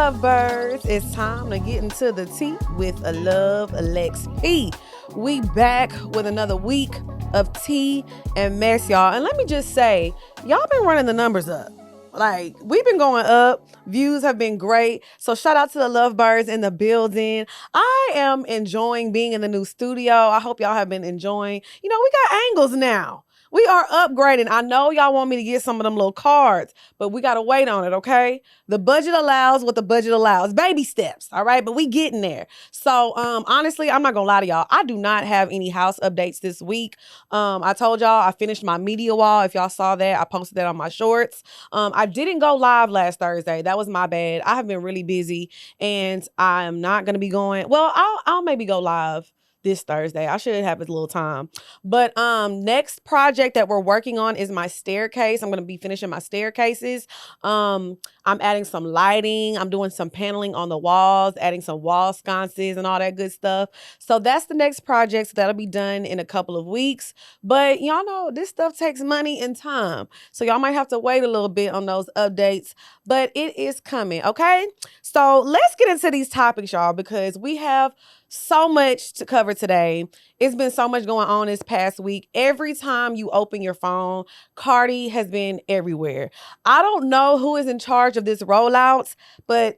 lovebirds, it's time to get into the tea with a Love Lex P. We back with another week of tea and mess, y'all. And let me just say, y'all been running the numbers up. Like, we've been going up. Views have been great. So shout out to the lovebirds in the building. I am enjoying being in the new studio. I hope y'all have been enjoying. You know, we got angles now. We are upgrading. I know y'all want me to get some of them little cards, but we got to wait on it, okay? The budget allows what the budget allows. Baby steps, all right? But we getting there. So, honestly, I'm not going to lie to y'all. I do not have any house updates this week. I told y'all I finished my media wall. If y'all saw that, I posted that on my shorts. I didn't go live last Thursday. That was my bad. I have been really busy, and I am not going to be going. Well, I'll maybe go live this Thursday. I should have a little time. But next project that we're working on is my staircase. I'm going to be finishing my staircases. I'm adding some lighting. I'm doing some paneling on the walls, adding some wall sconces and all that good stuff. So that's the next project. So that'll be done in a couple of weeks. But y'all know this stuff takes money and time. So y'all might have to wait a little bit on those updates. But it is coming, okay? So let's get into these topics, y'all, because we have so much to cover today. It's been so much going on this past week. Every time you open your phone, Cardi has been everywhere. I don't know who is in charge of this rollout, but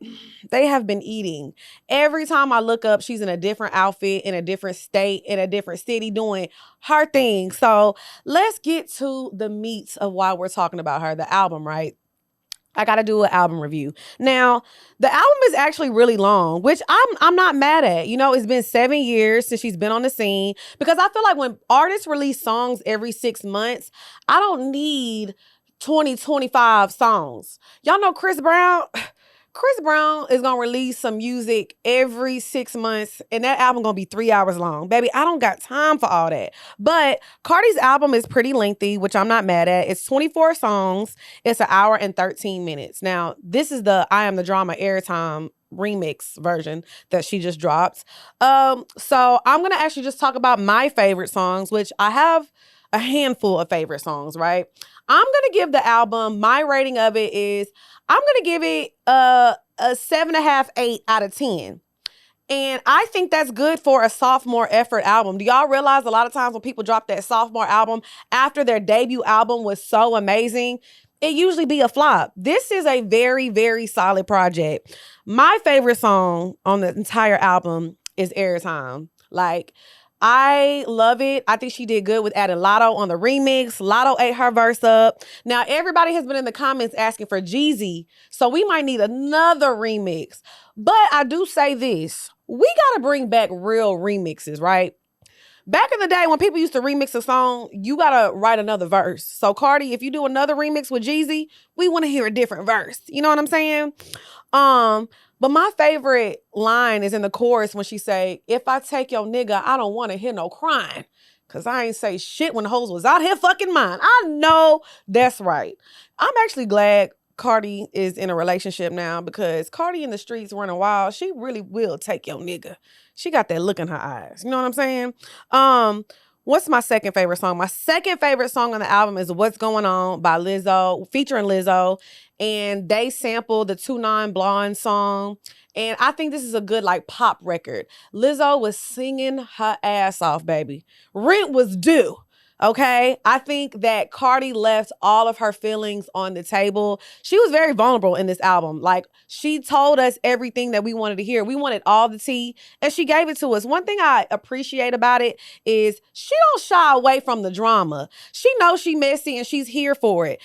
they have been eating. Every time I look up, she's in a different outfit, in a different state, in a different city, doing her thing. So let's get to the meat of why we're talking about her, the album, right? I got to do an album review. Now, the album is actually really long, which I'm not mad at. You know, it's been 7 years since she's been on the scene, because I feel like when artists release songs every 6 months, I don't need 25 songs. Y'all know Chris Brown? Chris Brown is going to release some music every 6 months, and that album going to be 3 hours long. Baby, I don't got time for all that. But Cardi's album is pretty lengthy, which I'm not mad at. It's 24 songs. It's 1 hour and 13 minutes. Now, this is the I Am the Drama Airtime remix version that she just dropped. So I'm going to actually just talk about my favorite songs, which I have a handful of favorite songs, right? I'm going to give the album, my rating of it is, I'm going to give it a 7.5, 8 out of 10. And I think that's good for a sophomore effort album. Do y'all realize a lot of times when people drop that sophomore album after their debut album was so amazing, it usually be a flop. This is a very, very solid project. My favorite song on the entire album is Airtime. Like, I love it. I think she did good with adding Lotto on the remix. Lotto ate her verse up. Now, everybody has been in the comments asking for Jeezy, so we might need another remix. But I do say this. We got to bring back real remixes, right? Back in the day when people used to remix a song, you got to write another verse. So, Cardi, if you do another remix with Jeezy, we want to hear a different verse. You know what I'm saying? But my favorite line is in the chorus when she say, "If I take your nigga, I don't want to hear no crying. Because I ain't say shit when the hoes was out here fucking mine." I know that's right. I'm actually glad Cardi is in a relationship now, because Cardi in the streets running wild, she really will take your nigga. She got that look in her eyes. You know what I'm saying? What's my second favorite song? My second favorite song on the album is What's Going On by Lizzo, featuring Lizzo. And they sample the 2-9 Blonde song. And I think this is a good, like, pop record. Lizzo was singing her ass off, baby. Rent was due. Okay, I think that Cardi left all of her feelings on the table. She was very vulnerable in this album. Like, she told us everything that we wanted to hear. We wanted all the tea, and she gave it to us. One thing I appreciate about it is she don't shy away from the drama. She knows she messy, and she's here for it.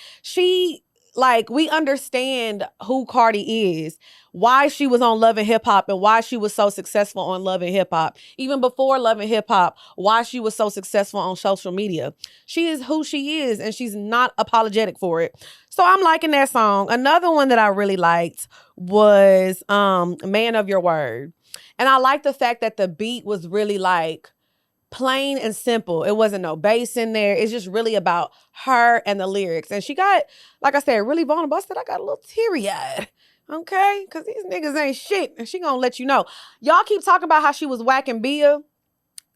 We understand who Cardi is, why she was on Love and Hip Hop, and why she was so successful on Love and Hip Hop. Even before Love and Hip Hop, why she was so successful on social media. She is who she is, and she's not apologetic for it. So I'm liking that song. Another one that I really liked was Man of Your Word. And I like the fact that the beat was really like plain and simple. It wasn't no bass in there. It's just really about her and the lyrics. And she got, like I said, really vulnerable. I said I got a little teary-eyed. Okay? Because these niggas ain't shit. And she gonna let you know. Y'all keep talking about how she was whacking Bia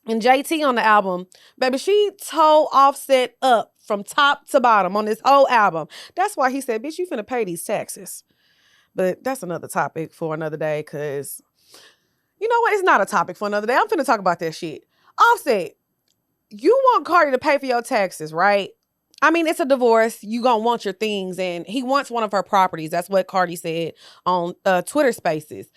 and JT on the album. Baby, she tore Offset up from top to bottom on this whole album. That's why he said, bitch, you finna pay these taxes. But that's another topic for another day, because you know what? It's not a topic for another day. I'm finna talk about that shit. Offset, you want Cardi to pay for your taxes, right? I mean, it's a divorce. You gonna want your things, and he wants one of her properties. That's what Cardi said on Twitter Spaces.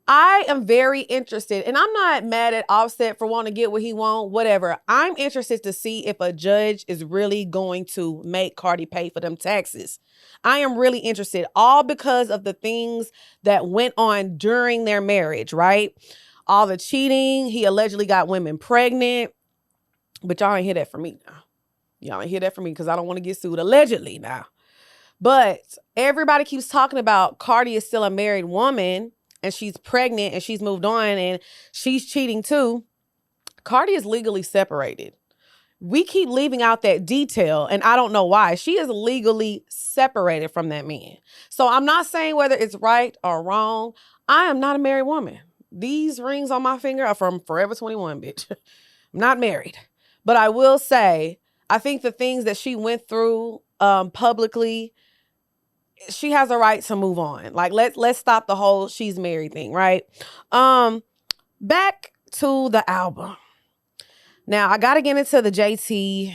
I am very interested, and I'm not mad at Offset for wanting to get what he wants, whatever. I'm interested to see if a judge is really going to make Cardi pay for them taxes. I am really interested, all because of the things that went on during their marriage, right? All the cheating, he allegedly got women pregnant, but y'all ain't hear that from me now. Y'all ain't hear that from me because I don't want to get sued allegedly now. But everybody keeps talking about Cardi is still a married woman and she's pregnant and she's moved on and she's cheating too. Cardi is legally separated. We keep leaving out that detail and I don't know why. She is legally separated from that man. So I'm not saying whether it's right or wrong. I am not a married woman. These rings on my finger are from Forever 21, bitch. I'm not married. But I will say, I think the things that she went through publicly, she has a right to move on. Like, let's stop the whole she's married thing, right? Back to the album. Now, I got to get into the JT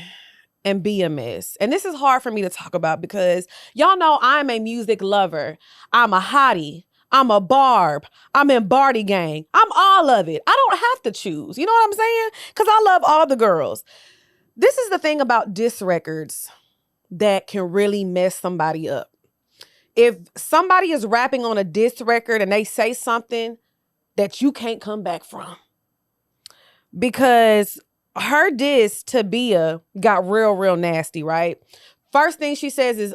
and BMS. And this is hard for me to talk about because y'all know I'm a music lover. I'm a hottie. I'm a barb. I'm in Barty Gang. I'm all of it. I don't have to choose. You know what I'm saying? Because I love all the girls. This is the thing about diss records that can really mess somebody up. If somebody is rapping on a diss record and they say something that you can't come back from. Because her diss to Bia got real nasty, right? First thing she says is,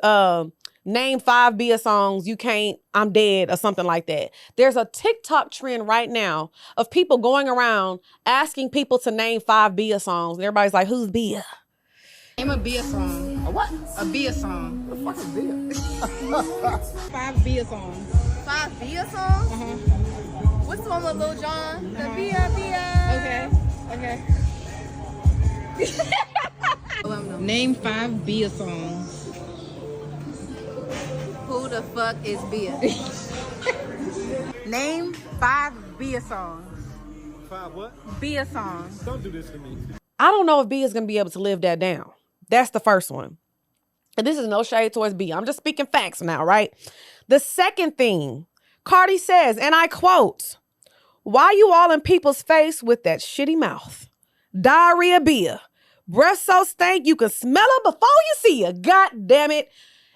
name 5 Bia songs you can't, I'm dead, or something like that. There's a TikTok trend right now of people going around asking people to name 5 Bia songs. And everybody's like, who's Bia? Name a Bia song. A what? A Bia song. What the fuck is Bia? 5 Bia songs. 5 Bia songs? What's the one with Lil Jon? The Bia. Okay. Name 5 Bia songs. Who the fuck is Bia? Name 5 Bia songs. 5 what? Bia songs. Don't do this to me. I don't know if Bia's going to be able to live that down. That's the first one. And this is no shade towards Bia. I'm just speaking facts now, right? The second thing, Cardi says, and I quote, "Why you all in people's face with that shitty mouth? Diarrhea Bia. Breath so stank you can smell her before you see her. God damn it.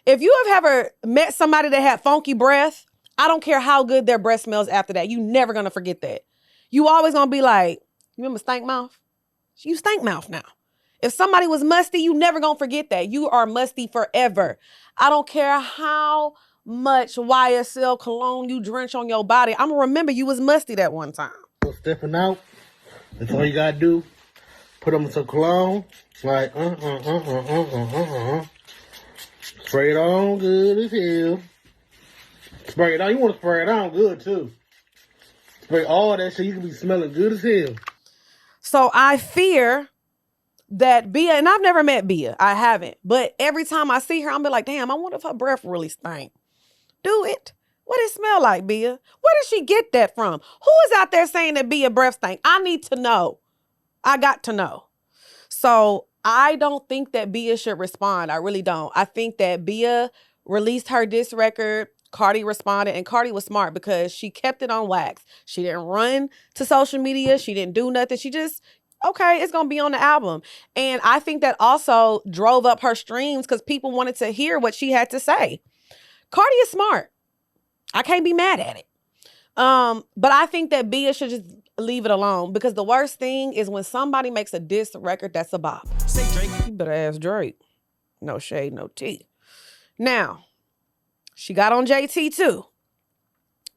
If you have ever met somebody that had funky breath, I don't care how good their breath smells after that. You never gonna forget that. You always gonna be like, you remember stank mouth? You stank mouth now. If somebody was musty, you never gonna forget that. You are musty forever. I don't care how much YSL cologne you drench on your body. I'm gonna remember you was musty that one time. Stepping out, that's all you gotta do. Put on some cologne, like spray it on good as hell. Spray it on. You want to spray it on good too. Spray all that shit. You can be smelling good as hell. So I fear that Bia, and I've never met Bia. I haven't. But every time I see her, I'm be like, damn, I wonder if her breath really stink. Do it. What does it smell like, Bia? Where did she get that from? Who is out there saying that Bia breath stink? I need to know. I got to know. So I don't think that Bia should respond. I really don't. I think that Bia released her diss record. Cardi responded, and Cardi was smart because she kept it on wax. She didn't run to social media. She didn't do nothing. She just, okay, it's going to be on the album. And I think that also drove up her streams because people wanted to hear what she had to say. Cardi is smart. I can't be mad at it. But I think that Bia should just leave it alone because the worst thing is when somebody makes a diss record that's a bop. Say Drake. You better ask Drake. No shade, no tea. Now, she got on JT too.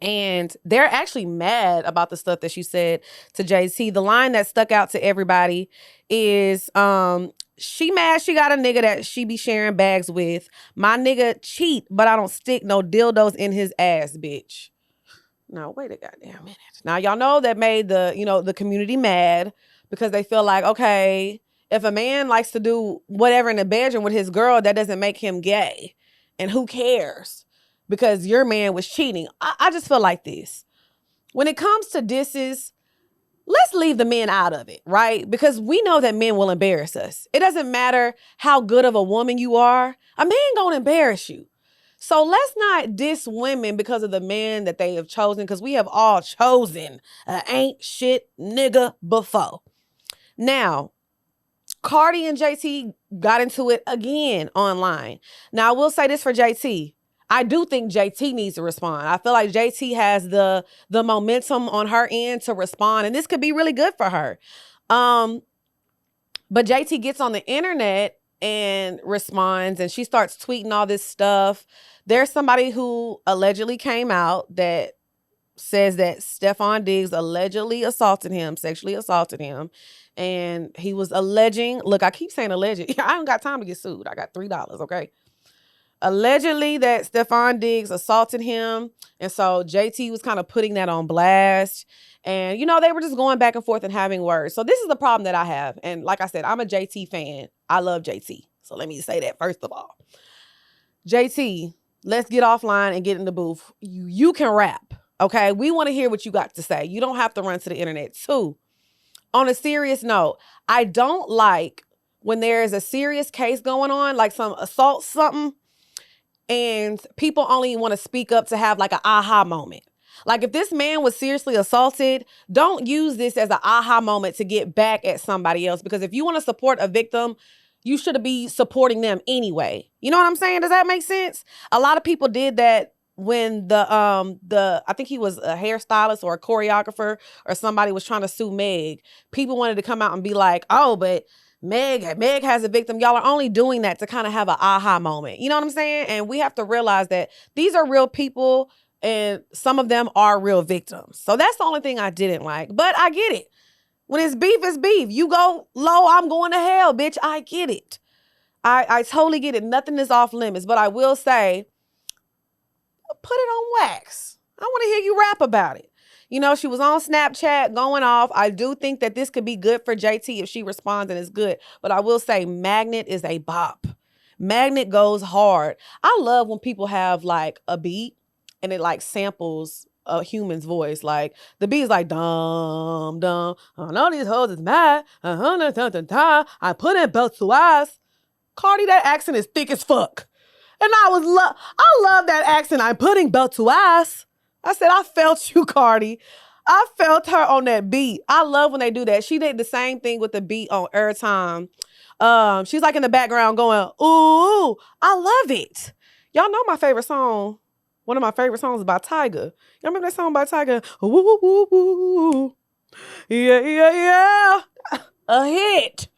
And they're actually mad about the stuff that she said to JT. The line that stuck out to everybody is, she mad she got a nigga that she be sharing bags with. My nigga cheat, but I don't stick no dildos in his ass, bitch. Now, wait a goddamn minute. Now, y'all know that made the community mad because they feel like, okay, if a man likes to do whatever in the bedroom with his girl, that doesn't make him gay. And who cares? because your man was cheating. I just feel like this. When it comes to disses, let's leave the men out of it, right? Because we know that men will embarrass us. It doesn't matter how good of a woman you are. A man gonna embarrass you. So let's not diss women because of the man that they have chosen, because we have all chosen a ain't shit nigga before. Now, Cardi and JT got into it again online. Now, I will say this for JT. I do think JT needs to respond. I feel like JT has the momentum on her end to respond, and this could be really good for her. But JT gets on the internet and responds, and she starts tweeting all this stuff. There's somebody who allegedly came out that says that Stefon Diggs allegedly sexually assaulted him. And he was alleging, look, I keep saying alleged. I don't got time to get sued. I got $3, okay? Allegedly that Stefon Diggs assaulted him. And so JT was kind of putting that on blast. And, you know, they were just going back and forth and having words. So this is the problem that I have. And like I said, I'm a JT fan. I love JT. So let me say that first of all. JT, let's get offline and get in the booth. You can rap, okay? We want to hear what you got to say. You don't have to run to the internet. Two, on a serious note, I don't like when there is a serious case going on, like some assault something, and people only want to speak up to have like an aha moment. Like if this man was seriously assaulted, don't use this as an aha moment to get back at somebody else. Because if you want to support a victim, you should be supporting them anyway. You know what I'm saying? Does that make sense? A lot of people did that when I think he was a hairstylist or a choreographer or somebody was trying to sue Meg. People wanted to come out and be like, oh, but Meg has a victim. Y'all are only doing that to kind of have an aha moment. You know what I'm saying? And we have to realize that these are real people and some of them are real victims. So that's the only thing I didn't like. But I get it. When it's beef, it's beef. You go low, I'm going to hell, bitch. I get it. I totally get it. Nothing is off limits. But I will say, put it on wax. I want to hear you rap about it. You know, she was on Snapchat going off. I do think that this could be good for JT if she responds and it's good. But I will say Magnet is a bop. Magnet goes hard. I love when people have like a beat and it like samples a human's voice. Like the beat is like dum dum. I know these hoes is mad. I put in belt to ass. Cardi, that accent is thick as fuck. And I love that accent. I'm putting belt to ass. I said, I felt you, Cardi. I felt her on that beat. I love when they do that. She did the same thing with the beat on Airtime. She's like in the background going, ooh, I love it. Y'all know my favorite song. One of my favorite songs is by Tyga. Y'all remember that song by Tyga? Woo, woo, woo. Yeah, yeah, yeah. A hit.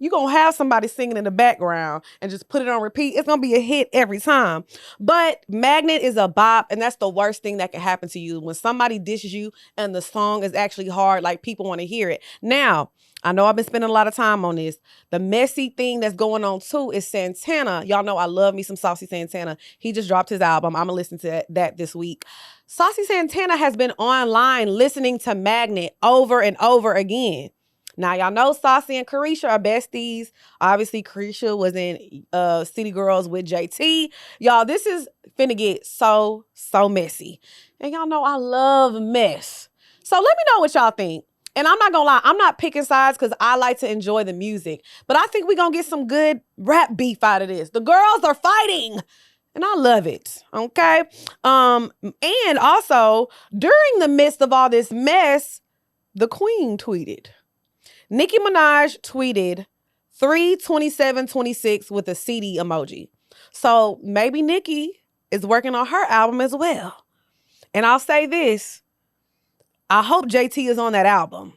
You're going to have somebody singing in the background and just put it on repeat. It's going to be a hit every time. But Magnet is a bop, and that's the worst thing that can happen to you. When somebody dishes you and the song is actually hard, like people want to hear it. Now, I know I've been spending a lot of time on this. The messy thing that's going on too is Santana. Y'all know I love me some Saucy Santana. He just dropped his album. I'm going to listen to that this week. Saucy Santana has been online listening to Magnet over and over again. Now, y'all know Saucy and Carisha are besties. Obviously, Carisha was in City Girls with JT. Y'all, this is finna get so messy. And y'all know I love mess. So let me know what y'all think. And I'm not gonna lie, I'm not picking sides because I like to enjoy the music. But I think we're gonna get some good rap beef out of this. The girls are fighting. And I love it, okay? And also, during the midst of all this mess, the Queen tweeted. Nicki Minaj tweeted 3/27/26 with a CD emoji. So maybe Nicki is working on her album as well. And I'll say this. I hope JT is on that album.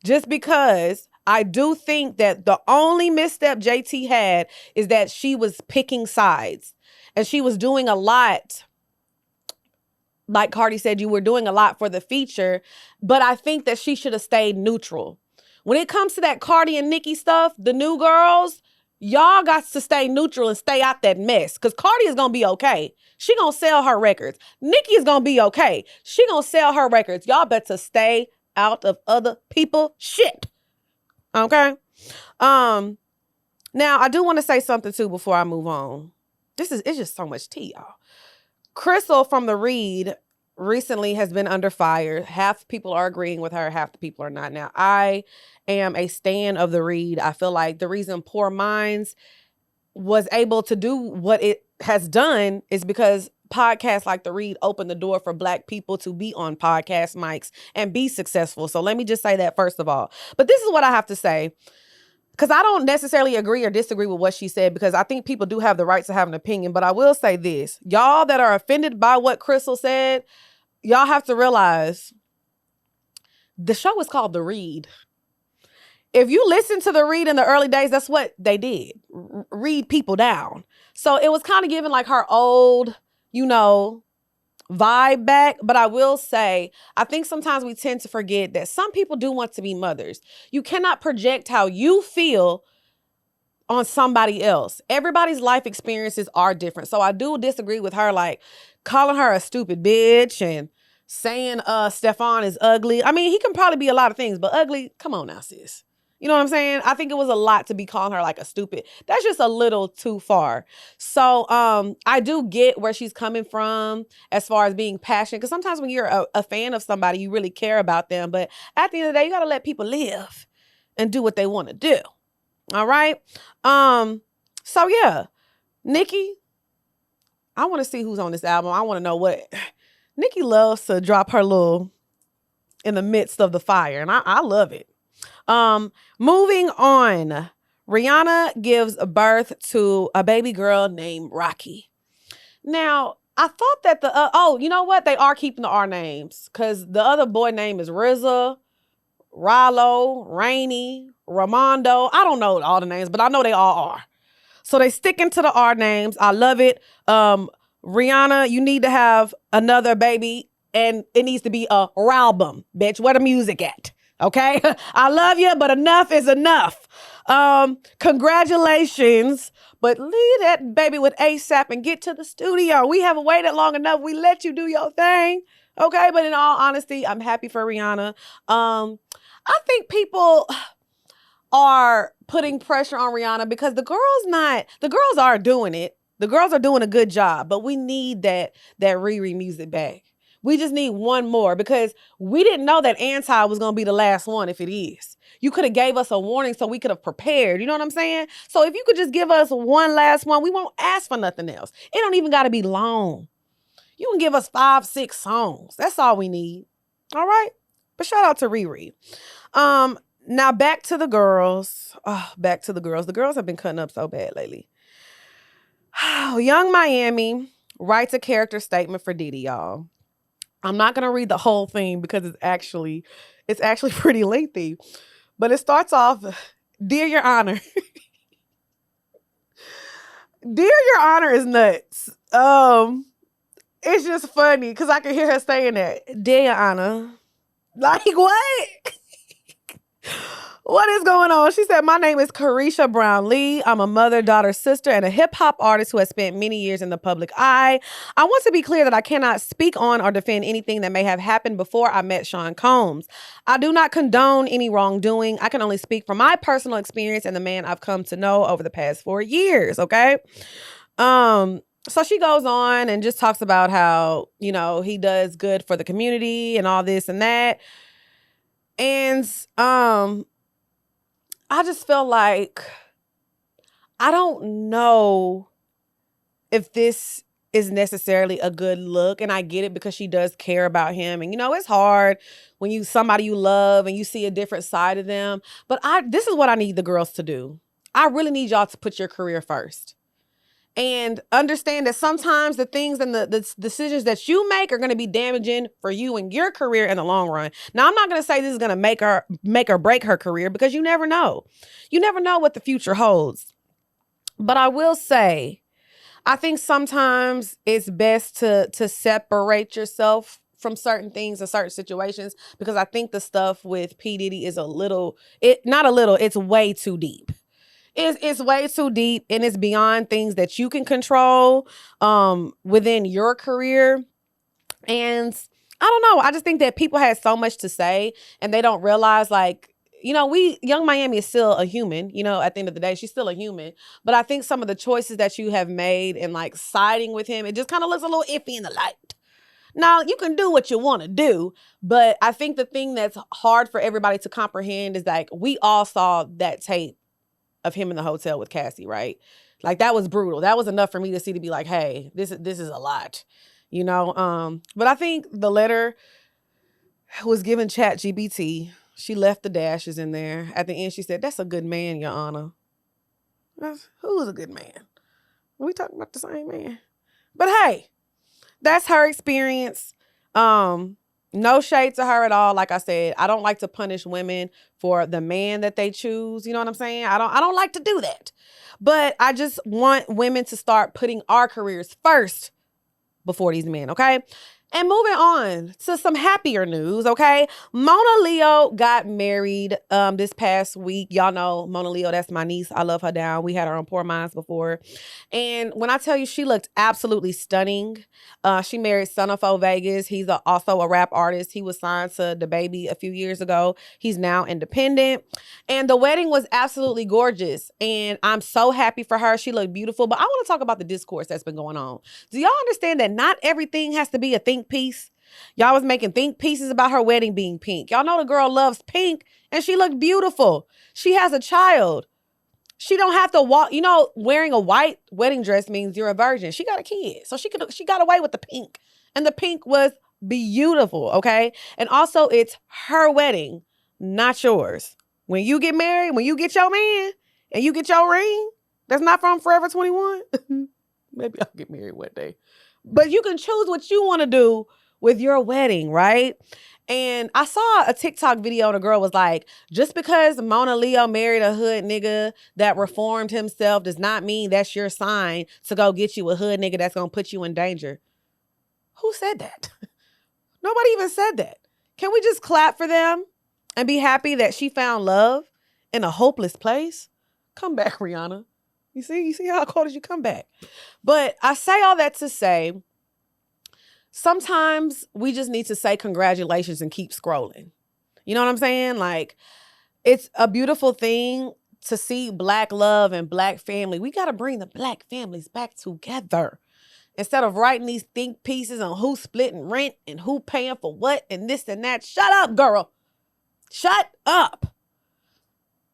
Just because I do think that the only misstep JT had is that she was picking sides. And she was doing a lot. Like Cardi said, you were doing a lot for the feature. But I think that she should have stayed neutral. When it comes to that Cardi and Nicki stuff, the new girls, y'all got to stay neutral and stay out that mess. Because Cardi is going to be okay. She going to sell her records. Nicki is going to be okay. She going to sell her records. Y'all better stay out of other people's shit. Okay? Now, I do want to say something, too, before I move on. It's just so much tea, y'all. Crystal from the Read recently has been under fire. Half people are agreeing with her, half the people are not. Now, I am a stan of the Read. I feel like the reason Poor Minds was able to do what it has done is because podcasts like the Read opened the door for Black people to be on podcast mics and be successful. So let me just say that first of all. But this is what I have to say, because I don't necessarily agree or disagree with what she said, because I think people do have the right to have an opinion. But I will say this. Y'all that are offended by what Crystal said, y'all have to realize the show is called The Read. If you listen to The Read in the early days, that's what they did. Read people down. So it was kind of giving like her old, vibe back. But I will say, I think sometimes we tend to forget that some people do want to be mothers. You cannot project how you feel on somebody else. Everybody's life experiences are different. So I do disagree with her, like calling her a stupid bitch and saying Stefan is ugly. I mean, he can probably be a lot of things, but ugly, come on now, sis. You know what I'm saying? I think it was a lot to be calling her like a stupid. That's just a little too far. So I do get where she's coming from as far as being passionate. Because sometimes when you're a fan of somebody, you really care about them. But at the end of the day, you got to let people live and do what they want to do. All right? So yeah, Nicki, I want to see who's on this album. I want to know what. Nicki loves to drop her little in the midst of the fire. And I love it. Moving on, Rihanna gives birth to a baby girl named Rocky. Now, I thought that you know what? They are keeping the R names, because the other boy name is RZA, Rallo, Rainy, Ramondo. I don't know all the names, but I know they all are. So they sticking to the R names. I love it. Rihanna, you need to have another baby, and it needs to be a album, bitch. Where the music at? Okay, I love you, but enough is enough. Congratulations, but leave that baby with ASAP and get to the studio. We haven't waited long enough. We let you do your thing. Okay, but in all honesty, I'm happy for Rihanna. I think people are putting pressure on Rihanna because the girls are doing it. The girls are doing a good job, but we need that Riri music back. We just need one more, because we didn't know that Anti was going to be the last one if it is. You could have gave us a warning so we could have prepared. You know what I'm saying? So if you could just give us one last one, we won't ask for nothing else. It don't even got to be long. You can give us 5, 6 songs. That's all we need. All right? But shout out to Riri. Now back to the girls. Oh, back to the girls. The girls have been cutting up so bad lately. Young Miami writes a character statement for Diddy, y'all. I'm not going to read the whole thing because it's actually pretty lengthy. But it starts off, "Dear Your Honor." "Dear Your Honor" is nuts. It's just funny because I can hear her saying that. "Dear Your Honor." Like, what? What is going on? She said, "My name is Carisha Brown Lee. I'm a mother, daughter, sister, and a hip-hop artist who has spent many years in the public eye. I want to be clear that I cannot speak on or defend anything that may have happened before I met Sean Combs. I do not condone any wrongdoing. I can only speak from my personal experience and the man I've come to know over the past 4 years," okay? So she goes on and just talks about how, he does good for the community and all this and that. And I just feel like, I don't know if this is necessarily a good look. And I get it because she does care about him. And, it's hard when somebody you love and you see a different side of them. But this is what I need the girls to do. I really need y'all to put your career first. And understand that sometimes the things and the decisions that you make are going to be damaging for you and your career in the long run. Now, I'm not going to say this is going to make or break her career, because you never know. You never know what the future holds. But I will say, I think sometimes it's best to separate yourself from certain things and certain situations, because I think the stuff with P. Diddy is it's way too deep. It's way too deep, and it's beyond things that you can control within your career. And I don't know. I just think that people have so much to say, and they don't realize, like, you know, Young Miami is still a human, you know, at the end of the day, she's still a human. But I think some of the choices that you have made and like siding with him, it just kind of looks a little iffy in the light. Now, you can do what you want to do, but I think the thing that's hard for everybody to comprehend is like, we all saw that tape of him in the hotel with Cassie, right? Like, that was brutal. That was enough for me to see, to be like, hey, this is a lot, you know? But I think the letter was given ChatGPT. She left the dashes in there. At the end, she said, that's a good man, Your Honor. Who's a good man? Are we talking about the same man? But hey, that's her experience. No shade to her at all. Like I said, I don't like to punish women for the man that they choose. You know what I'm saying? I don't like to do that. But I just want women to start putting our careers first before these men, okay? And moving on to some happier news, okay? Mona Leo got married this past week. Y'all know Mona Leo, that's my niece. I love her down. We had her on Poor Minds before. And when I tell you, she looked absolutely stunning. She married Son of O Vegas. He's also a rap artist. He was signed to DaBaby a few years ago. He's now independent. And the wedding was absolutely gorgeous. And I'm so happy for her. She looked beautiful. But I want to talk about the discourse that's been going on. Do y'all understand that not everything has to be a think piece? Y'all was making think pieces about her wedding being pink. Y'all know the girl loves pink and she looked beautiful. She has a child. She don't have to walk, you know, wearing a white wedding dress means you're a virgin. She got a kid. So she got away with the pink. And the pink was beautiful, okay? And also it's her wedding, not yours. When you get married, when you get your man and you get your ring, that's not from Forever 21. Maybe I'll get married one day. But you can choose what you want to do with your wedding, right? And I saw a TikTok video and a girl was like, just because Mona Leo married a hood nigga that reformed himself does not mean that's your sign to go get you a hood nigga that's going to put you in danger. Who said that? Nobody even said that. Can we just clap for them and be happy that she found love in a hopeless place? Come back, Rihanna. You see how cold as you come back. But I say all that to say, sometimes we just need to say congratulations and keep scrolling. You know what I'm saying? Like, it's a beautiful thing to see Black love and Black family. We got to bring the Black families back together. Instead of writing these think pieces on who's splitting rent and who paying for what and this and that. Shut up, girl. Shut up.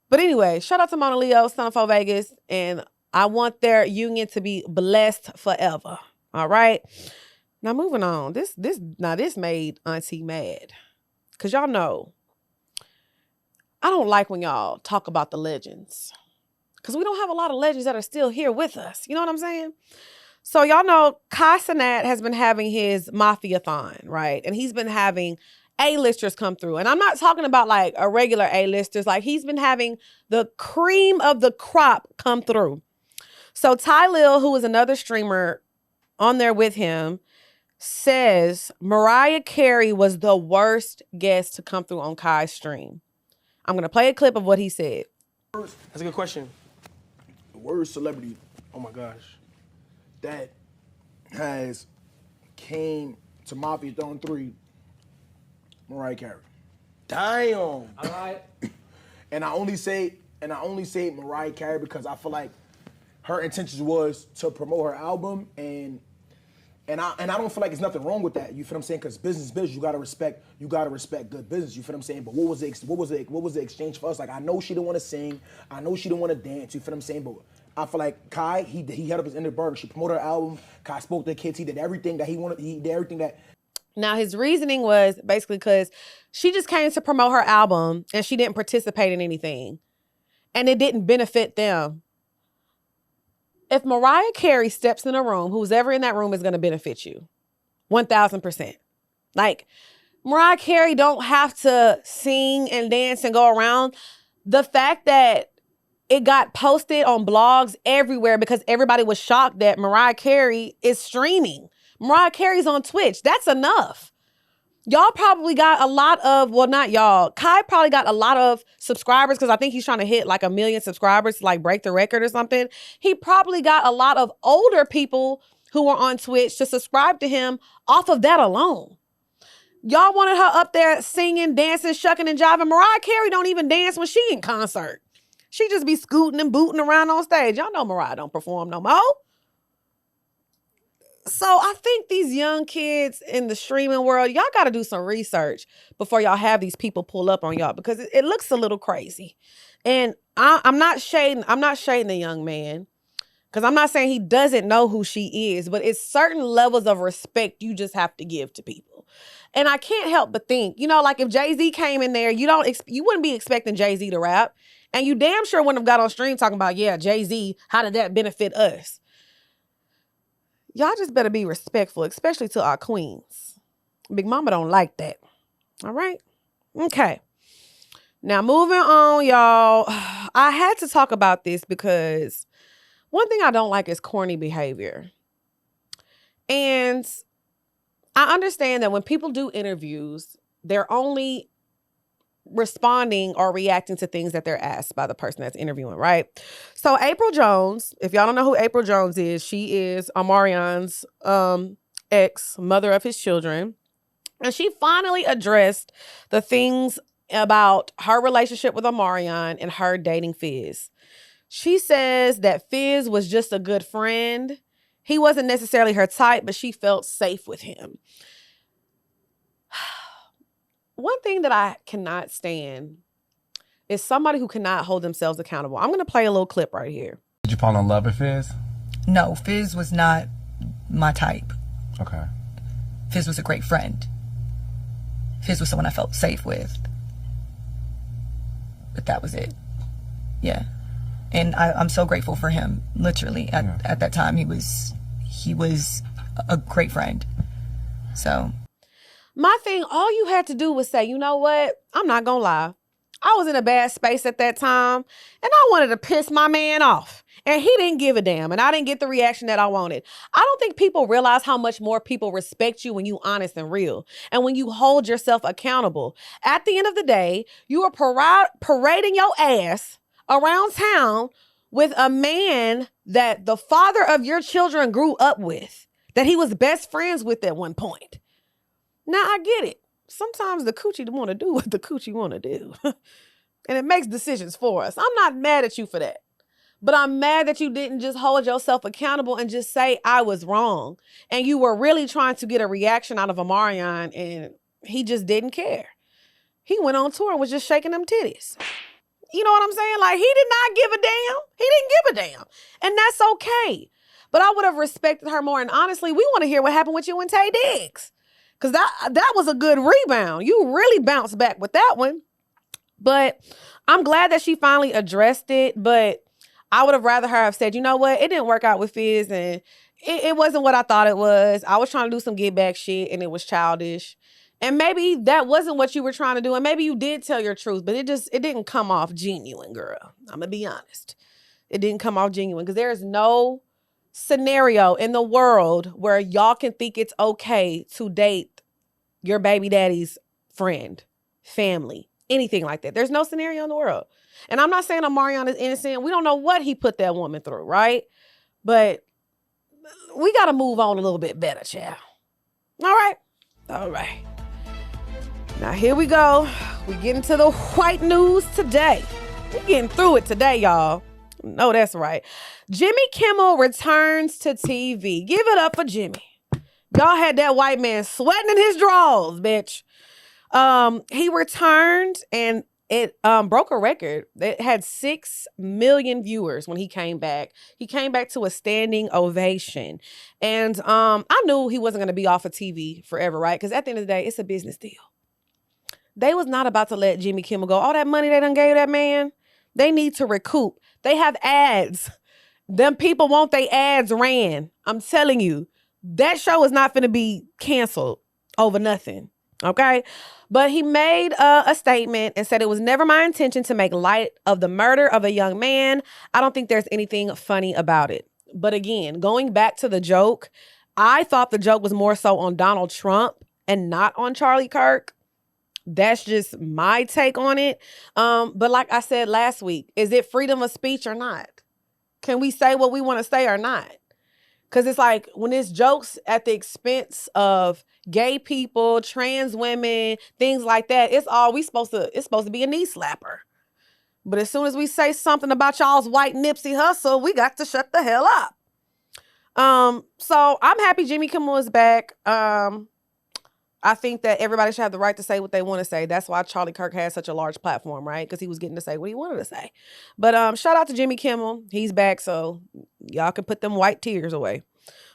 But anyway, shout out to Mona Leo, Son of O Vegas, and I want their union to be blessed forever. All right. Now moving on. This made Auntie mad. Cause y'all know, I don't like when y'all talk about the legends. Cause we don't have a lot of legends that are still here with us. You know what I'm saying? So y'all know Kai Cenat has been having his Mafia-thon, right? And he's been having A-listers come through. And I'm not talking about like a regular A-listers. Like, he's been having the cream of the crop come through. So Tylil, who is another streamer on there with him, says Mariah Carey was the worst guest to come through on Kai's stream. I'm going to play a clip of what he said. That's a good question. The worst celebrity, oh my gosh, that has came to Mafia Throne 3, Mariah Carey. Damn. All right. And I only say Mariah Carey because I feel like her intentions was to promote her album, and I don't feel like there's nothing wrong with that. You feel what I'm saying? Because business, you gotta respect good business. You feel what I'm saying? But what was the exchange for us? Like, I know she didn't want to sing, I know she didn't want to dance. You feel what I'm saying? But I feel like Kai, he held up his end of the burger. She promoted her album. Kai spoke to the kids. He did everything that he wanted. He did everything that. Now, his reasoning was basically because she just came to promote her album and she didn't participate in anything, and it didn't benefit them. If Mariah Carey steps in a room, who's ever in that room is going to benefit you. 1,000%. Like, Mariah Carey don't have to sing and dance and go around. The fact that it got posted on blogs everywhere because everybody was shocked that Mariah Carey is streaming. Mariah Carey's on Twitch. That's enough. Y'all probably got a lot of, well, not y'all. Kai probably got a lot of subscribers because I think he's trying to hit like 1 million subscribers to like break the record or something. He probably got a lot of older people who are on Twitch to subscribe to him off of that alone. Y'all wanted her up there singing, dancing, shucking, and jiving. Mariah Carey don't even dance when she in concert. She just be scooting and booting around on stage. Y'all know Mariah don't perform no more. So I think these young kids in the streaming world, y'all got to do some research before y'all have these people pull up on y'all, because it looks a little crazy. And I'm not shading the young man, because I'm not saying he doesn't know who she is, but it's certain levels of respect you just have to give to people. And I can't help but think, like if Jay-Z came in there, you wouldn't be expecting Jay-Z to rap. And you damn sure wouldn't have got on stream talking about, yeah, Jay-Z, how did that benefit us? Y'all just better be respectful, especially to our queens. Big Mama don't like that. All right? Okay. Now, moving on, y'all. I had to talk about this because one thing I don't like is corny behavior. And I understand that when people do interviews, they're only responding or reacting to things that they're asked by the person that's interviewing, right? So Apryl Jones, if y'all don't know who Apryl Jones is, she is Omarion's ex, mother of his children. And she finally addressed the things about her relationship with Omarion and her dating Fizz. She says that Fizz was just a good friend. He wasn't necessarily her type, but she felt safe with him. One thing that I cannot stand is somebody who cannot hold themselves accountable. I'm going to play a little clip right here. Did you fall in love with Fizz? No, Fizz was not my type. Okay. Fizz was a great friend. Fizz was someone I felt safe with. But that was it. Yeah. And I'm so grateful for him, literally. At that time, he was a great friend. So... My thing, all you had to do was say, you know what? I'm not going to lie. I was in a bad space at that time, and I wanted to piss my man off. And he didn't give a damn, and I didn't get the reaction that I wanted. I don't think people realize how much more people respect you when you honest and real, and when you hold yourself accountable. At the end of the day, you are parading your ass around town with a man that the father of your children grew up with, that he was best friends with at one point. Now, I get it. Sometimes the coochie want to do what the coochie want to do. And it makes decisions for us. I'm not mad at you for that. But I'm mad that you didn't just hold yourself accountable and just say, I was wrong. And you were really trying to get a reaction out of Omarion, and he just didn't care. He went on tour and was just shaking them titties. You know what I'm saying? Like, he did not give a damn. He didn't give a damn. And that's okay. But I would have respected her more. And honestly, we want to hear what happened with you and Tay Diggs. Because that was a good rebound. You really bounced back with that one. But I'm glad that she finally addressed it. But I would have rather her have said, you know what? It didn't work out with Fizz. And it wasn't what I thought it was. I was trying to do some get back shit, and it was childish. And maybe that wasn't what you were trying to do. And maybe you did tell your truth. But it didn't come off genuine, girl. I'm going to be honest. It didn't come off genuine. Because there is no scenario in the world where y'all can think it's okay to date your baby daddy's friend, family, anything like that. There's no scenario in the world. And I'm not saying Omarion is innocent. We don't know what he put that woman through, right? But we got to move on a little bit better, child. All right. Now here we go. We getting to the white news today. We getting through it today, y'all. No, that's right. Jimmy Kimmel returns to TV. Give it up for Jimmy. Y'all had that white man sweating in his drawers, bitch. He returned, and it broke a record. It had 6 million viewers when he came back. He came back to a standing ovation. And I knew he wasn't going to be off of TV forever, right? Because at the end of the day, it's a business deal. They was not about to let Jimmy Kimmel go. All that money they done gave that man, they need to recoup. They have ads. Them people want they ads ran. I'm telling you, that show is not finna be canceled over nothing, okay? But he made a statement and said, it was never my intention to make light of the murder of a young man. I don't think there's anything funny about it. But again, going back to the joke, I thought the joke was more so on Donald Trump and not on Charlie Kirk. That's just my take on it. But like I said last week, is it freedom of speech or not? Can we say what we want to say or not? Because it's like when it's jokes at the expense of gay people, trans women, things like that, it's supposed to be a knee slapper. But as soon as we say something about y'all's white Nipsey Hussle, we got to shut the hell up. So I'm happy Jimmy Kimmel is back. I think that everybody should have the right to say what they want to say. That's why Charlie Kirk has such a large platform, right? Because he was getting to say what he wanted to say. But shout out to Jimmy Kimmel. He's back, so y'all can put them white tears away.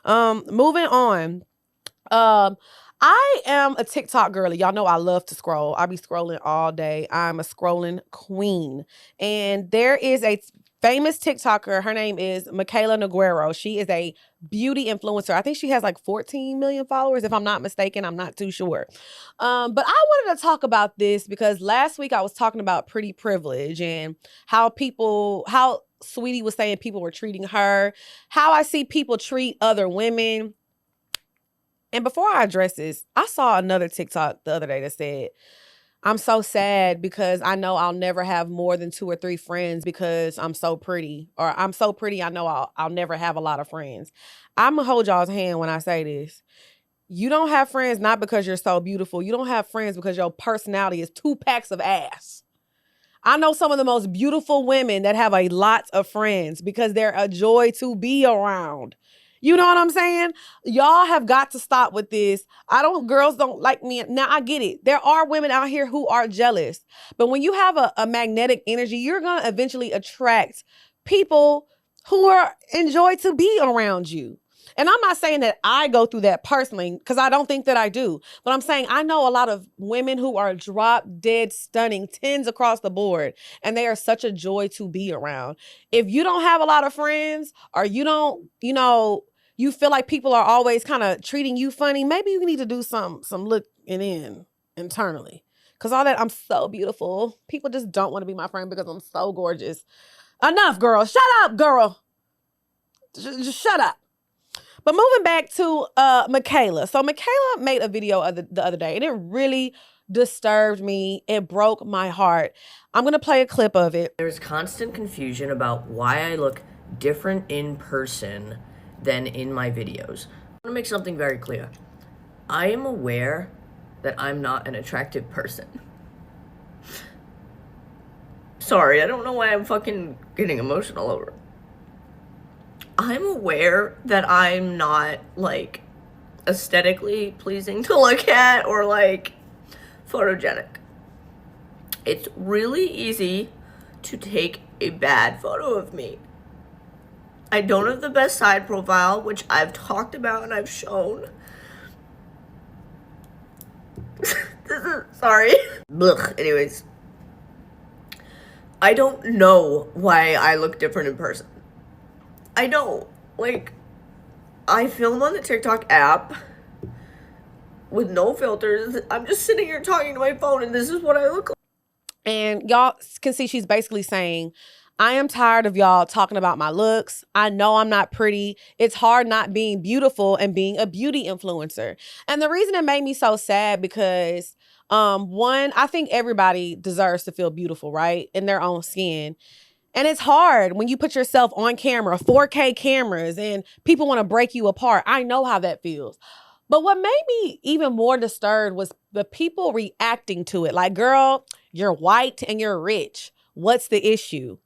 Moving on. I am a TikTok girly. Y'all know I love to scroll. I be scrolling all day. I'm a scrolling queen. And there is a famous TikToker. Her name is Michaela Nogueira. She is a beauty influencer. I think she has like 14 million followers, if I'm not mistaken. I'm not too sure. But I wanted to talk about this because last week I was talking about pretty privilege and how Sweetie was saying people were treating her, how I see people treat other women. And before I address this, I saw another TikTok the other day that said, I'm so sad because I know I'll never have more than 2 or 3 friends because I'm so pretty. Or I'm so pretty, I know I'll never have a lot of friends. I'm going to hold y'all's hand when I say this. You don't have friends not because you're so beautiful. You don't have friends because your personality is 2 packs of ass. I know some of the most beautiful women that have a lot of friends because they're a joy to be around. You know what I'm saying? Y'all have got to stop with this. Girls don't like me. Now, I get it. There are women out here who are jealous. But when you have a magnetic energy, you're going to eventually attract people who enjoy to be around you. And I'm not saying that I go through that personally, because I don't think that I do. But I'm saying I know a lot of women who are drop dead stunning, 10s across the board, and they are such a joy to be around. If you don't have a lot of friends, or you don't, you feel like people are always kind of treating you funny, maybe you need to do some looking in internally. Because all that, I'm so beautiful. People just don't want to be my friend because I'm so gorgeous. Enough, girl. Shut up, girl. Just shut up. But moving back to Michaela. So Michaela made a video the other day, and it really disturbed me. It broke my heart. I'm going to play a clip of it. There's constant confusion about why I look different in person than in my videos. I want to make something very clear. I am aware that I'm not an attractive person. Sorry, I don't know why I'm fucking getting emotional over it. I'm aware that I'm not, like, aesthetically pleasing to look at or, like, photogenic. It's really easy to take a bad photo of me. I don't have the best side profile, which I've talked about and I've shown. Sorry. Ugh. Anyways. I don't know why I look different in person. I don't. Like, I film on the TikTok app with no filters. I'm just sitting here talking to my phone and this is what I look like. And y'all can see she's basically saying, I am tired of y'all talking about my looks. I know I'm not pretty. It's hard not being beautiful and being a beauty influencer. And the reason it made me so sad because, one, I think everybody deserves to feel beautiful, right? In their own skin. And it's hard when you put yourself on camera, 4K cameras, and people want to break you apart. I know how that feels. But what made me even more disturbed was the people reacting to it. Like, girl, you're white and you're rich. What's the issue?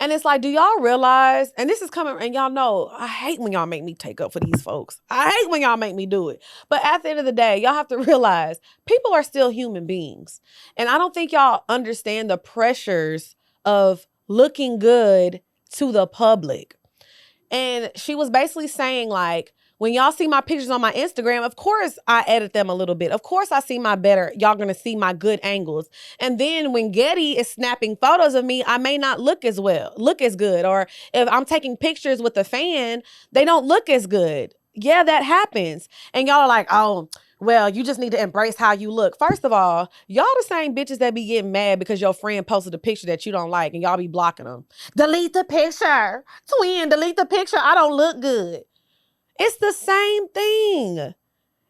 And it's like, do y'all realize, and this is coming, and y'all know, I hate when y'all make me take up for these folks. I hate when y'all make me do it. But at the end of the day, y'all have to realize people are still human beings. And I don't think y'all understand the pressures of looking good to the public. And she was basically saying, like, when y'all see my pictures on my Instagram, of course I edit them a little bit. Of course I see my better. Y'all gonna see my good angles. And then when Getty is snapping photos of me, I may not look as good. Or if I'm taking pictures with a fan, they don't look as good. Yeah, that happens. And y'all are like, oh, well, you just need to embrace how you look. First of all, y'all the same bitches that be getting mad because your friend posted a picture that you don't like and y'all be blocking them. Delete the picture. Twin, delete the picture. I don't look good. It's the same thing.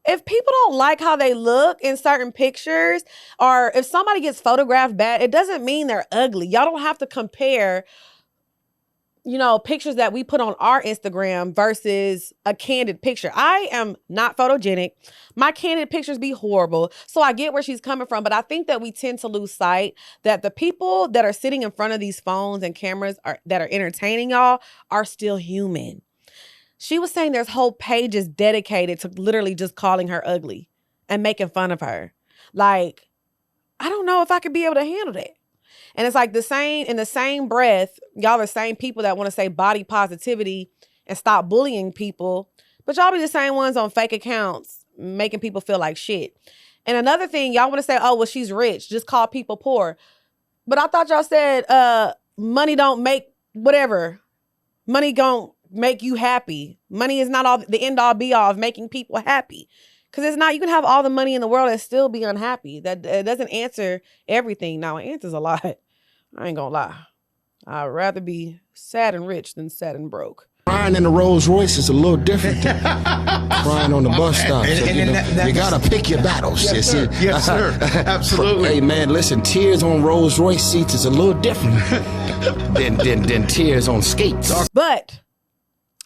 If people don't like how they look in certain pictures, or if somebody gets photographed bad, it doesn't mean they're ugly. Y'all don't have to compare pictures that we put on our Instagram versus a candid picture. I am not photogenic. My candid pictures be horrible. So I get where she's coming from, but I think that we tend to lose sight that the people that are sitting in front of these phones and cameras that are entertaining y'all are still human. She was saying there's whole pages dedicated to literally just calling her ugly and making fun of her. Like, I don't know if I could be able to handle that. And it's like in the same breath, y'all are the same people that want to say body positivity and stop bullying people, but y'all be the same ones on fake accounts making people feel like shit. And another thing, y'all want to say, oh, well, she's rich, just call people poor. But I thought y'all said money don't make whatever. Money don't make you happy. Money is not all the end all be all of making people happy. Because it's not, you can have all the money in the world and still be unhappy. That doesn't answer everything. Now, it answers a lot. I ain't gonna lie. I'd rather be sad and rich than sad and broke. Crying in the Rolls Royce is a little different than crying on the bus stop. So, you gotta pick your battles. Yes, sir. Yes, sir. Absolutely. Hey, man, listen, tears on Rolls Royce seats is a little different than tears on skates. But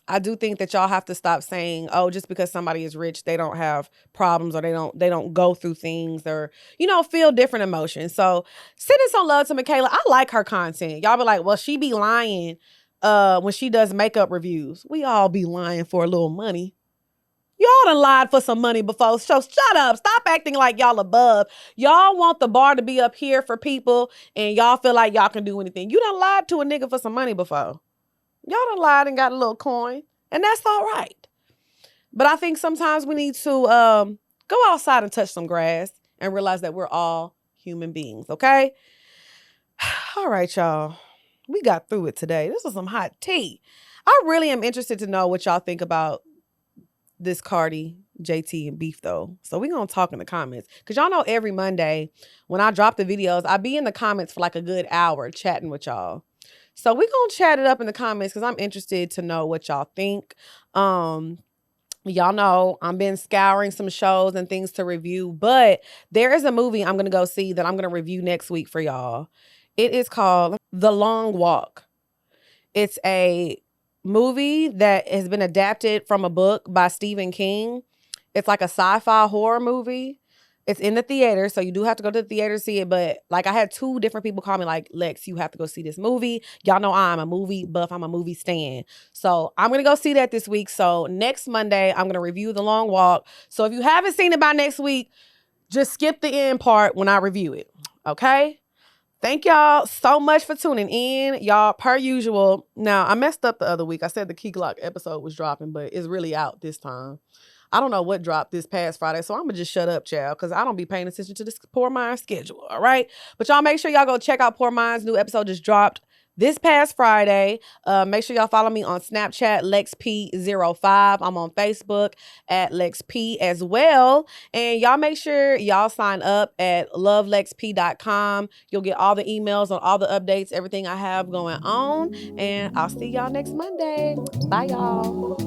I do think that y'all have to stop saying, oh, just because somebody is rich, they don't have problems or they don't go through things or, feel different emotions. So sending some love to Michaela. I like her content. Y'all be like, well, she be lying when she does makeup reviews. We all be lying for a little money. Y'all done lied for some money before. So shut up. Stop acting like y'all above. Y'all want the bar to be up here for people and y'all feel like y'all can do anything. You done lied to a nigga for some money before. Y'all done lied and got a little coin, and that's all right. But I think sometimes we need to go outside and touch some grass and realize that we're all human beings, okay? All right, y'all. We got through it today. This was some hot tea. I really am interested to know what y'all think about this Cardi, JT, and beef, though. So we're going to talk in the comments. Because y'all know every Monday when I drop the videos, I be in the comments for like a good hour chatting with y'all. So we're going to chat it up in the comments because I'm interested to know what y'all think. Y'all know I've been scouring some shows and things to review, but there is a movie I'm going to go see that I'm going to review next week for y'all. It is called The Long Walk. It's a movie that has been adapted from a book by Stephen King. It's like a sci-fi horror movie. It's in the theater, so you do have to go to the theater to see it. But like I had 2 different people call me like, Lex, you have to go see this movie. Y'all know I'm a movie buff. I'm a movie stan. So I'm going to go see that this week. So next Monday, I'm going to review The Long Walk. So if you haven't seen it by next week, just skip the end part when I review it. Okay? Thank y'all so much for tuning in. Y'all, per usual. Now, I messed up the other week. I said the Key Glock episode was dropping, but it's really out this time. I don't know what dropped this past Friday, so I'm going to just shut up, child, because I don't be paying attention to this Poor Minds schedule, all right? But y'all make sure y'all go check out Poor Minds. New episode just dropped this past Friday. Make sure y'all follow me on Snapchat, LexP05. I'm on Facebook at LexP as well. And y'all make sure y'all sign up at lovelexp.com. You'll get all the emails on all the updates, everything I have going on. And I'll see y'all next Monday. Bye, y'all.